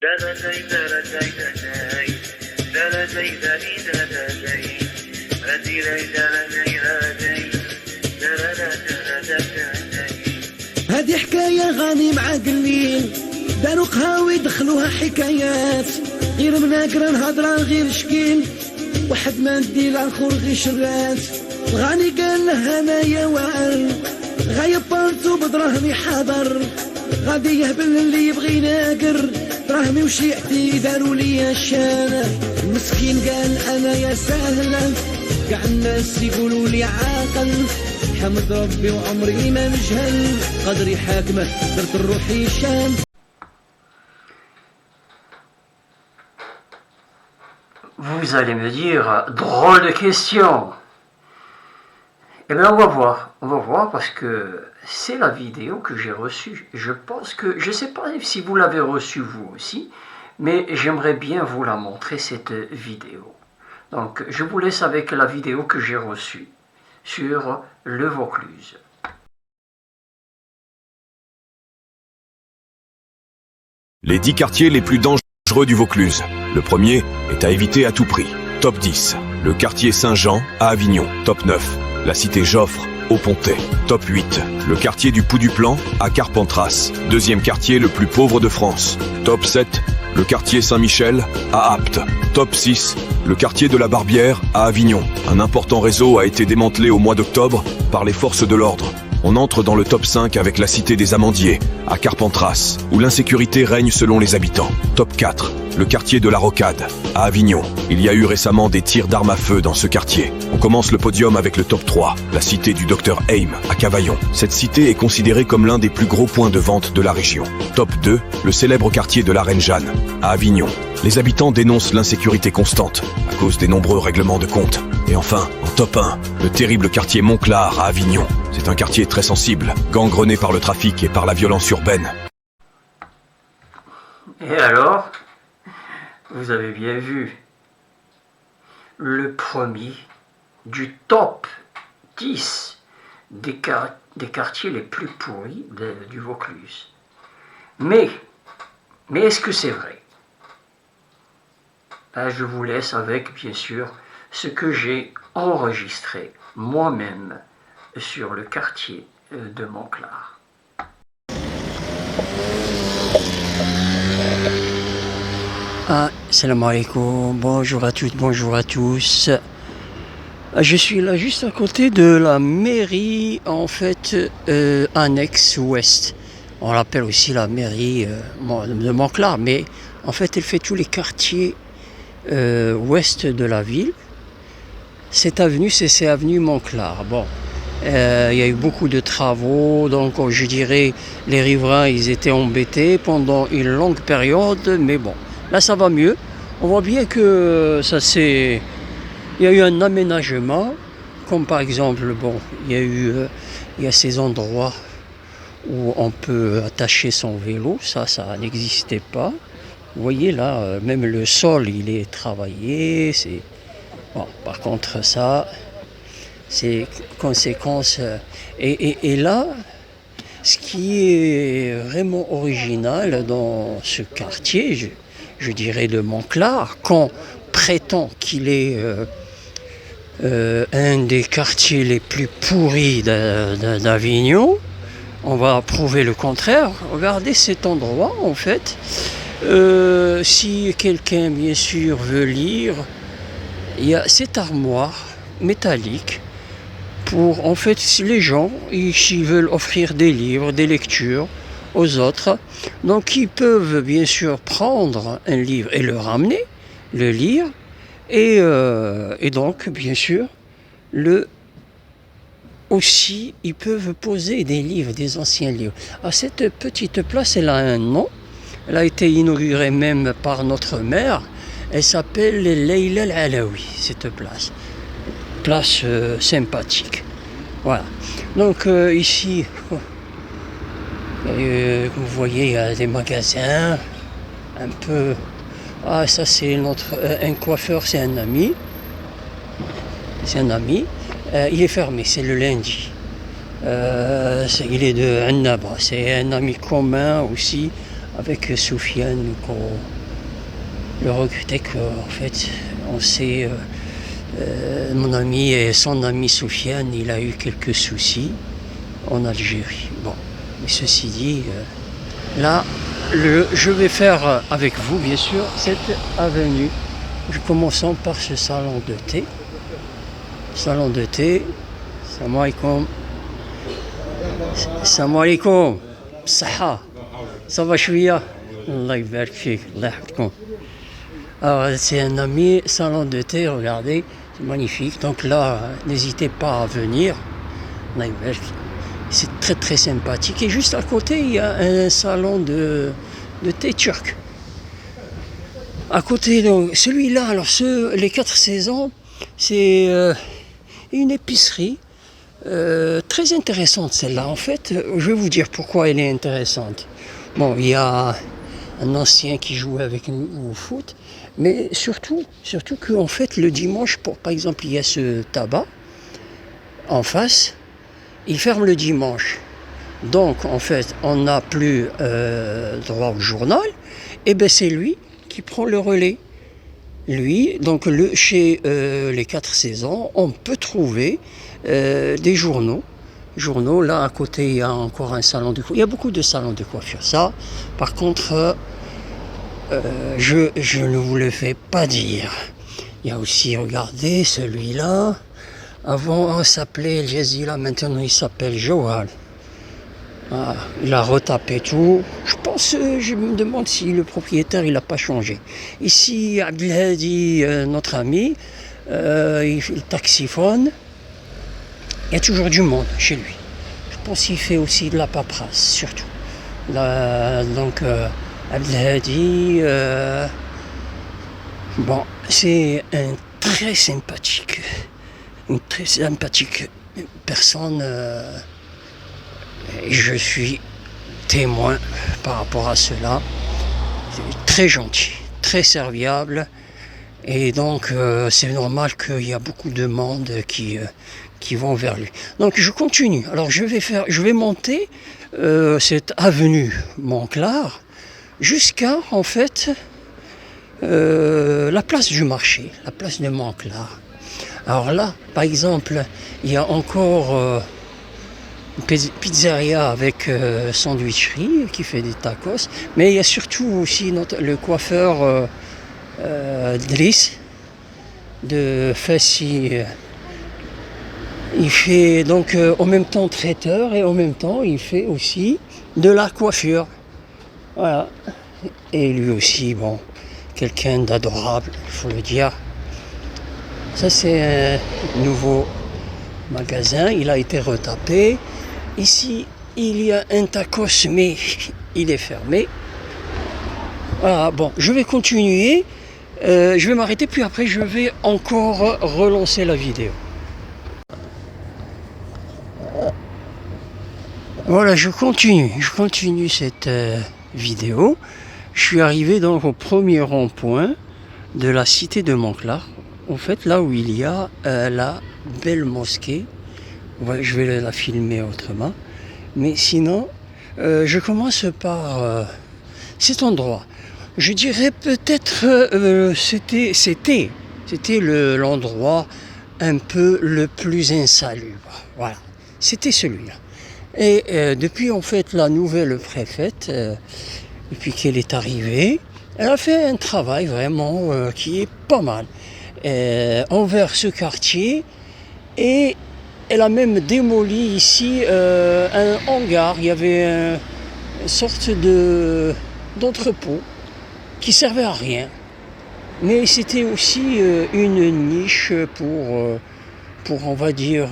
هذه حكاية غاني مع قليل داروا قهاوي دخلوها حكايات غير مناقرة نهضرة غير شكيل واحد ما ندي لاخر غير شرات الغاني قال له انايا واعر غايب بارتو بدراهمي حاضر غادي يهبل اللي يبغي ناقر دراهمي وشيعتي داروا لي الشانة المسكين قال انايا سهلة كاع الناس يقولوا لي عاقل حمد ربي وعمري ما نجهل قدري حاكمه درت الروحي شان. Vous allez me dire, drôle de question. Eh bien, on va voir parce que c'est la vidéo que j'ai reçue. Je pense que, je ne sais pas si vous l'avez reçue vous aussi, mais j'aimerais bien vous la montrer, cette vidéo. Donc, je vous laisse avec la vidéo que j'ai reçue sur le Vaucluse. Les 10 quartiers les plus dangereux du Vaucluse. Le premier est à éviter à tout prix. Top 10. Le quartier Saint-Jean à Avignon. Top 9. La cité Joffre au Pontet. Top 8. Le quartier du Pou-du-Plan à Carpentras. Deuxième quartier le plus pauvre de France. Top 7. Le quartier Saint-Michel à Apt. Top 6. Le quartier de la Barbière à Avignon. Un important réseau a été démantelé au mois d'octobre par les forces de l'ordre. On entre dans le top 5 avec la cité des Amandiers, à Carpentras, où l'insécurité règne selon les habitants. Top 4, le quartier de la Rocade, à Avignon. Il y a eu récemment des tirs d'armes à feu dans ce quartier. On commence le podium avec le top 3, la cité du Docteur Aim, à Cavaillon. Cette cité est considérée comme l'un des plus gros points de vente de la région. Top 2, le célèbre quartier de la Reine Jeanne, à Avignon. Les habitants dénoncent l'insécurité constante, à cause des nombreux règlements de compte. Et enfin, en top 1, le terrible quartier Monclar à Avignon. C'est un quartier très sensible, gangrené par le trafic et par la violence urbaine. Et alors, vous avez bien vu le premier du top 10 des quartiers les plus pourris du Vaucluse. Mais est-ce que c'est vrai? Je vous laisse avec, bien sûr, ce que j'ai enregistré moi-même sur le quartier de Monclar. Salam alaikum, bonjour à toutes, bonjour à tous. Je suis là juste à côté de la mairie, en fait, annexe ouest. On l'appelle aussi la mairie de Monclar, mais en fait elle fait tous les quartiers ouest de la ville. Cette avenue, c'est avenue Monclar. Bon, il y a eu beaucoup de travaux, donc je dirais les riverains ils étaient embêtés pendant une longue période, mais bon, là ça va mieux. On voit bien que il y a eu un aménagement, comme par exemple, bon, il y a ces endroits où on peut attacher son vélo, ça n'existait pas. Vous voyez là, même le sol il est travaillé, c'est bon, par contre ça c'est conséquence. Et là, ce qui est vraiment original dans ce quartier, je dirais de Monclar, qu'on prétend qu'il est un des quartiers les plus pourris d'Avignon, on va prouver le contraire. Regardez cet endroit en fait. Si quelqu'un bien sûr veut lire, il y a cette armoire métallique pour en fait les gens qui veulent offrir des livres, des lectures aux autres. Donc ils peuvent bien sûr prendre un livre et le ramener, le lire et donc bien sûr aussi ils peuvent poser des livres, des anciens livres. Alors, cette petite place elle a un nom. Elle a été inaugurée même par notre maire. Elle s'appelle Leïla Al-Alaoui, cette place. Place sympathique. Voilà. Donc ici, vous voyez, il y a des magasins. Un peu... Ah, ça c'est un coiffeur, c'est un ami. C'est un ami. Il est fermé, c'est le lundi. Il est de Annaba. C'est un ami commun aussi avec Soufiane, le regrettait qu'en fait, on sait, mon ami et son ami Soufiane, il a eu quelques soucis en Algérie. Bon, mais ceci dit, là, je vais faire avec vous, bien sûr, cette avenue. Commençons par ce salon de thé. Salon de thé. Salam alaikum. Salam alaikum. Saha. Ça va chouïa. Allah ybarak fik. Allah yahfadkoum. Alors, c'est un ami, salon de thé, regardez, c'est magnifique. Donc là, n'hésitez pas à venir. Allah ybarak fik. C'est très très sympathique. Et juste à côté, il y a un salon de thé turc. À côté, donc, celui-là, alors les 4 saisons, c'est une épicerie très intéressante celle-là. En fait, je vais vous dire pourquoi elle est intéressante. Bon, il y a un ancien qui jouait avec nous au foot, mais surtout qu'en fait, le dimanche, par exemple, il y a ce tabac en face, il ferme le dimanche. Donc, en fait, on n'a plus droit au journal, et bien c'est lui qui prend le relais. Lui, donc chez les 4 saisons, on peut trouver des journaux. Là, à côté, il y a encore un salon de coiffure. Il y a beaucoup de salons de coiffure. Ça, par contre, je ne vous le fais pas dire. Il y a aussi, regardez, celui-là. Avant, il s'appelait El Jazira, maintenant il s'appelle Joal. Ah, il a retapé tout. Je me demande si le propriétaire il n'a pas changé. Ici, Abdelhadi, notre ami, il taxiphone. Il y a toujours du monde chez lui. Je pense qu'il fait aussi de la paperasse, surtout. Là, donc, Abdelhadi, bon, c'est une très sympathique personne. Je suis témoin par rapport à cela. Très gentil, très serviable. Et donc, c'est normal qu'il y a beaucoup de monde qui vont vers lui. Donc, je continue. Alors, je vais monter cette avenue Monclar jusqu'à, en fait, la place du marché, la place de Monclar. Alors là, par exemple, il y a encore pizzeria avec sandwicherie qui fait des tacos, mais il y a surtout aussi le coiffeur Driss de Fassi. Il fait donc en même temps traiteur et en même temps il fait aussi de la coiffure. Voilà. Et lui aussi, bon, quelqu'un d'adorable, il faut le dire. Ça c'est un nouveau magasin, il a été retapé. Ici, il y a un tacos, mais il est fermé. Voilà, bon, je vais continuer. Je vais m'arrêter, puis après, je vais encore relancer la vidéo. Voilà, je continue cette vidéo. Je suis arrivé donc au premier rond-point de la cité de Monclar. En fait, là où il y a la belle mosquée. Ouais, je vais la filmer autrement. Mais sinon, je commence par cet endroit. Je dirais peut-être c'était l'endroit un peu le plus insalubre. Voilà, c'était celui-là. Et depuis en fait la nouvelle préfète, depuis qu'elle est arrivée, elle a fait un travail vraiment qui est pas mal envers ce quartier. Et elle a même démoli ici un hangar. Il y avait une sorte d'entrepôt qui servait à rien. Mais c'était aussi une niche pour on va dire,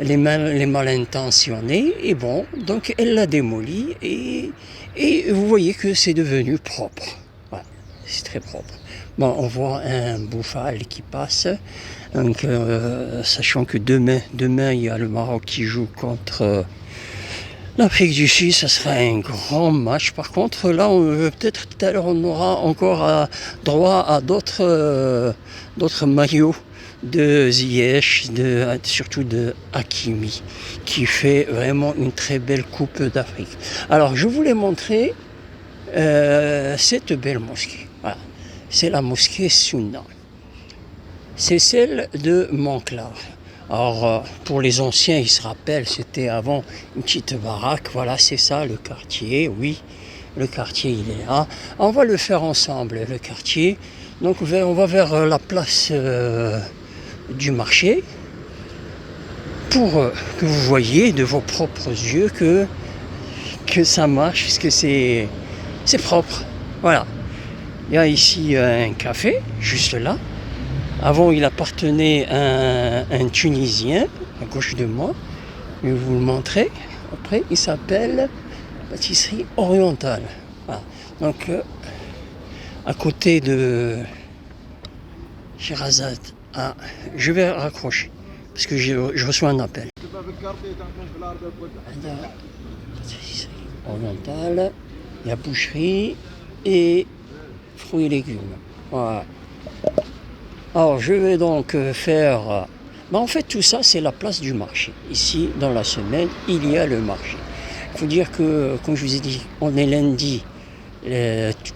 les mal intentionnés. Et bon, donc elle l'a démoli et vous voyez que c'est devenu propre. Voilà, c'est très propre. Bon, on voit un bouffal qui passe. Donc, sachant que demain, il y a le Maroc qui joue contre l'Afrique du Sud, ça sera un grand match. Par contre, là, peut-être tout à l'heure, on aura encore droit à d'autres maillots de Ziyech, surtout de Hakimi, qui fait vraiment une très belle Coupe d'Afrique. Alors, je voulais montrer cette belle mosquée. Voilà. C'est la mosquée Sunna. C'est celle de Monclar. Alors, pour les anciens, ils se rappellent, c'était avant une petite baraque. Voilà, c'est ça, le quartier, oui. Le quartier, il est là. On va le faire ensemble, le quartier. Donc, on va vers la place du marché pour que vous voyez de vos propres yeux que ça marche, parce que c'est propre. Voilà. Il y a ici un café, juste là. Avant, il appartenait à un Tunisien, à gauche de moi. Je vais vous le montrer. Après, il s'appelle Pâtisserie Orientale. Voilà. Donc, à côté de Sherazade. Ah, je vais raccrocher, parce que je reçois un appel. Pâtisserie Orientale, il y a boucherie et fruits et légumes. Voilà. Alors je vais donc faire... en fait tout ça c'est la place du marché. Ici dans la semaine il y a le marché. Il faut dire que comme je vous ai dit on est lundi,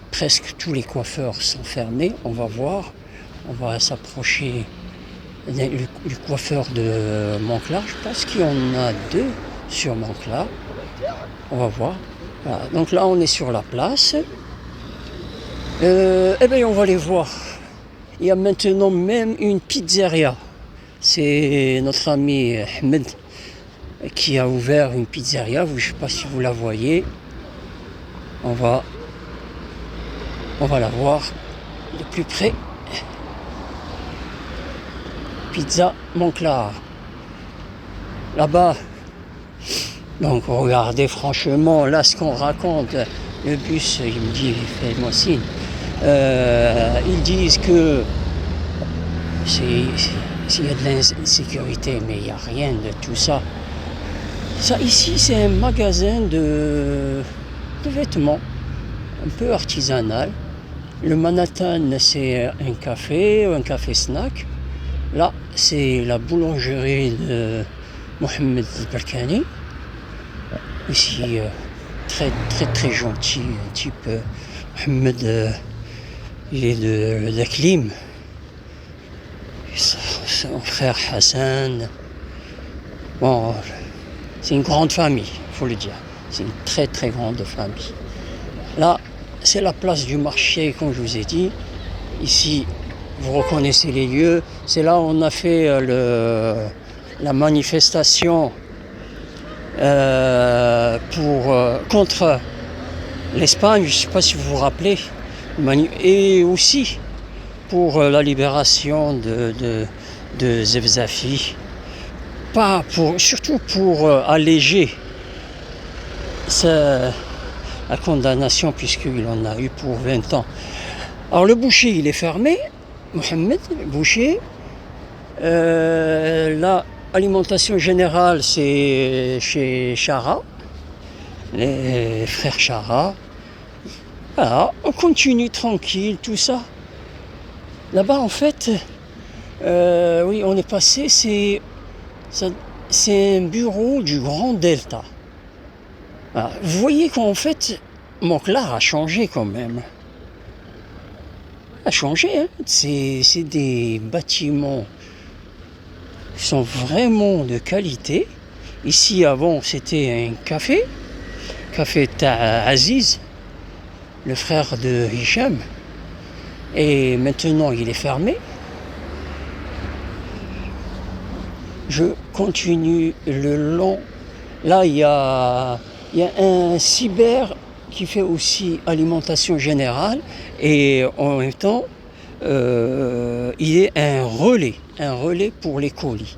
presque tous les coiffeurs sont fermés. On va voir, on va s'approcher du coiffeur de Monclar. Je pense qu'il y en a 2 sur Monclar. On va voir. Voilà. Donc là on est sur la place. On va les voir. Il y a maintenant même une pizzeria. C'est notre ami Ahmed qui a ouvert une pizzeria. Je ne sais pas si vous la voyez. On va la voir de plus près. Pizza Monclar. Là-bas. Donc regardez franchement là ce qu'on raconte. Le bus, il me dit, fais-moi signe. Ils disent que s'il y a de l'insécurité, mais il n'y a rien de tout ça. Ça ici, c'est un magasin de vêtements, un peu artisanal. Le Manhattan, c'est un café snack. Là, c'est la boulangerie de Mohamed Balkani. Ici, très très très gentil, un type Mohamed. Il est de Daklim. Son frère Hassan. Bon, c'est une grande famille, il faut le dire. C'est une très très grande famille. Là, c'est la place du marché, comme je vous ai dit. Ici, vous reconnaissez les lieux. C'est là où on a fait la manifestation contre l'Espagne. Je ne sais pas si vous vous rappelez. Et aussi pour la libération de Zevzafi, surtout pour alléger la condamnation, puisqu'il en a eu pour 20 ans. Alors le boucher il est fermé, Mohamed, boucher. L'alimentation générale c'est chez Chara, les frères Chara. Voilà, on continue tranquille, tout ça. Là-bas, en fait, oui, on est passé, c'est un bureau du Grand Delta. Voilà. Vous voyez qu'en fait, Monclar a changé quand même. A changé, hein. C'est des bâtiments qui sont vraiment de qualité. Ici, avant, c'était un café Aziz, le frère de Hicham, et maintenant il est fermé. Je continue le long. Là, il y a un cyber qui fait aussi alimentation générale, et en même temps, il est un relais pour les colis.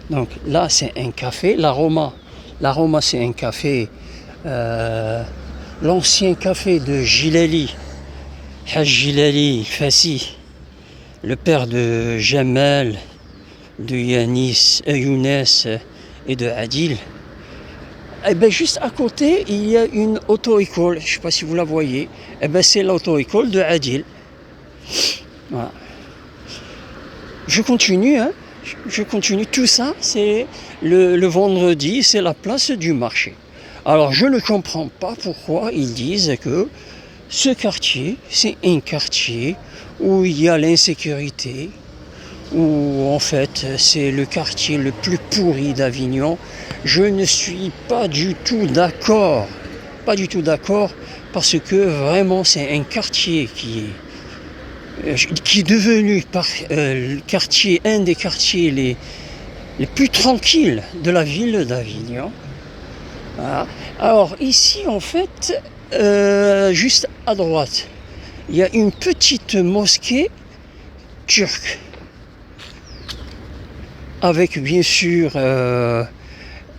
Donc là, c'est un café. L'Aroma, c'est un café. L'ancien café de Gilali, Haj Gilali Fassi, le père de Jamal, de Younes et de Adil. Et bien juste à côté, il y a une auto-école, je ne sais pas si vous la voyez. Et bien c'est l'auto-école de Adil. Voilà. Je continue, hein. Je continue. Tout ça, c'est le vendredi, c'est la place du marché. Alors je ne comprends pas pourquoi ils disent que ce quartier, c'est un quartier où il y a l'insécurité, où en fait c'est le quartier le plus pourri d'Avignon. Je ne suis pas du tout d'accord, parce que vraiment c'est un quartier qui est devenu un des quartiers les plus tranquilles de la ville d'Avignon. Voilà. Alors ici en fait, juste à droite, il y a une petite mosquée turque, avec bien sûr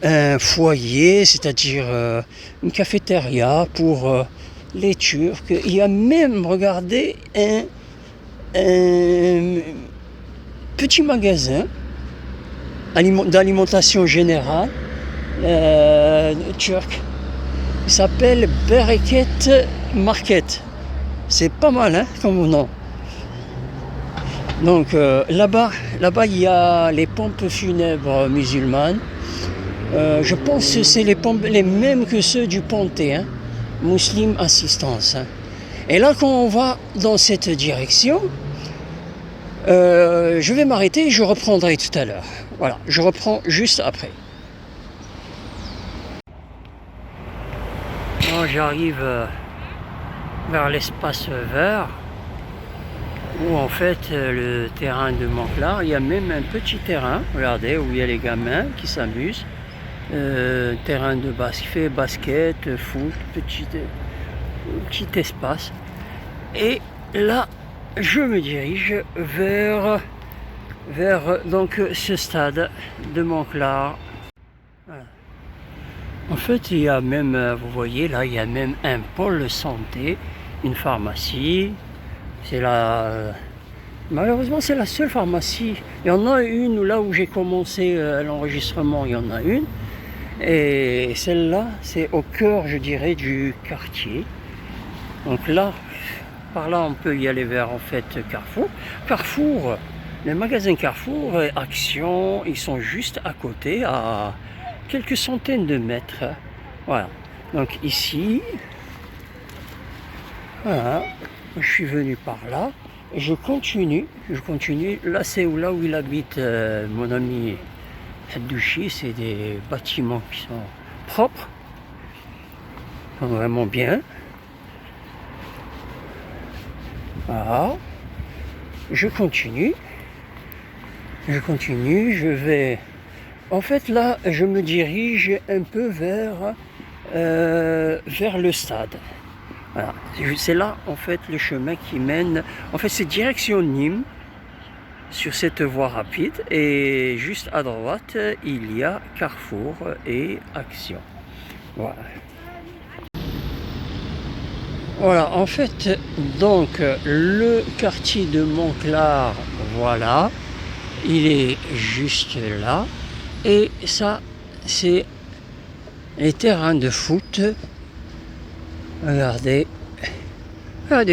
un foyer, c'est-à-dire une cafétéria pour les Turcs. Il y a même, regardez, un petit magasin d'alimentation générale turc. Il s'appelle Bereket Market. C'est pas mal, hein, comme nom. Donc là-bas, il y a les pompes funèbres musulmanes. Je pense que c'est les pompes les mêmes que ceux du Pontet, hein, Muslim Assistance. Hein. Et là, quand on va dans cette direction, je vais m'arrêter et je reprendrai tout à l'heure. Voilà, je reprends juste après. Bon, j'arrive vers l'espace vert, où en fait le terrain de Monclar, il y a même un petit terrain, regardez, où il y a les gamins qui s'amusent. Terrain de basket, foot, petit espace. Et là, je me dirige vers donc ce stade de Monclar. Voilà. En fait, il y a même, vous voyez là, il y a même un pôle santé, une pharmacie. C'est malheureusement, c'est la seule pharmacie. Il y en a une là où j'ai commencé l'enregistrement, il y en a une. Et celle-là, c'est au cœur, je dirais, du quartier. Donc là, par là, on peut y aller vers, en fait, Carrefour. Carrefour, les magasins Carrefour et Action, ils sont juste à côté, à quelques centaines de mètres. Voilà. Donc ici, voilà, je suis venu par là. Et je continue. Là, c'est là où il habite mon ami Haddouchi. C'est des bâtiments qui sont propres, vraiment bien. Voilà. Je continue. Je vais. En fait, là, je me dirige un peu vers le stade. Voilà. C'est là, en fait, le chemin qui mène. En fait, c'est direction Nîmes, sur cette voie rapide. Et juste à droite, il y a Carrefour et Action. Voilà. Voilà, en fait, donc, le quartier de Monclar, voilà, il est juste là. Et ça, c'est les terrains de foot. Regardez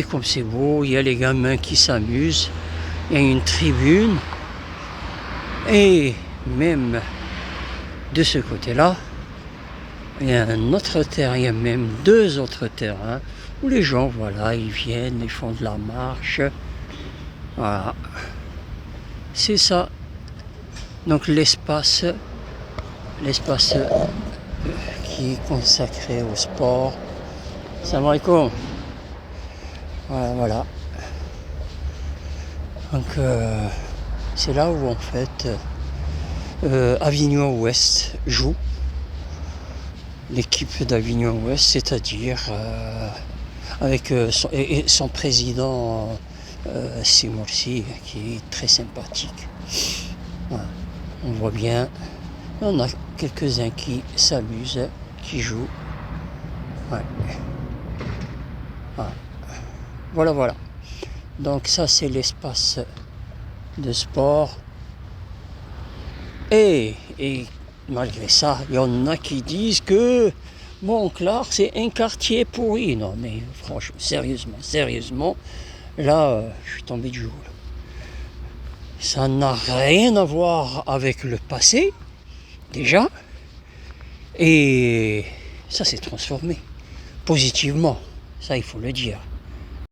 comme c'est beau, il y a les gamins qui s'amusent, il y a une tribune, et même de ce côté-là, il y a un autre terrain, il y a même deux autres terrains, où les gens, voilà, ils viennent, ils font de la marche, voilà, c'est ça, donc l'espace qui est consacré au sport. Salam alaikum. Voilà. Donc c'est là où en fait Avignon Ouest joue. L'équipe d'Avignon Ouest, c'est-à-dire avec son président Simorsi, qui est très sympathique. Voilà. On voit bien, il y en a quelques-uns qui s'amusent, qui jouent. Ouais. Voilà. Donc ça, c'est l'espace de sport. Et malgré ça, il y en a qui disent que Monclar, c'est un quartier pourri. Non, mais franchement, sérieusement, là, je suis tombé du haut. Ça n'a rien à voir avec le passé, déjà. Et ça s'est transformé positivement. Ça, il faut le dire.